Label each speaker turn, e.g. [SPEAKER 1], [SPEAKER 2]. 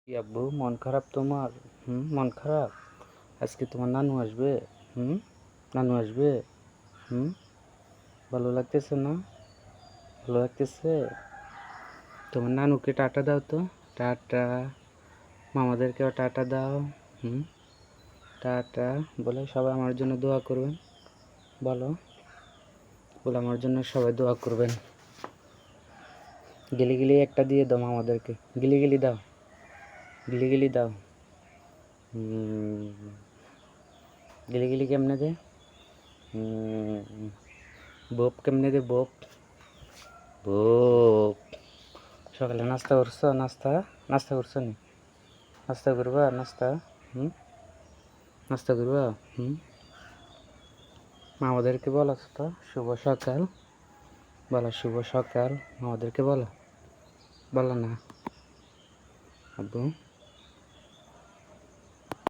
[SPEAKER 1] কি আব্বু, মন খারাপ তোমার? মন খারাপ? আজকে তোমার নানু আসবে? নানু আসবে? হুম ভালো লাগতেছে না? ভালো লাগতেছে? তোমার নানুকে টাটা দাও তো। টাটা। মামাদেরকেও টাটা দাও। হুম টাটা। বলে সবাই আমার জন্য দোয়া করবেন। বলো, বলে আমার জন্য সবাই দোয়া করবেন। গিলি গিলি একটা দিয়ে দাও মামাদেরকে। গিলি গিলি দাও, গিলি গিলি দাও। গিলি গিলি কেমনে দে? বোপ কেমনে দে? বোপ, বোপ। সকালে নাস্তা করছো? নাস্তা নাস্তা করছো নি? নাস্তা করবা? নাস্তা নাস্তা করবা? মামাদেরকে বলো তো শুভ সকাল। বলো শুভ সকাল। মামাদেরকে বলো, বলো না আব্বু?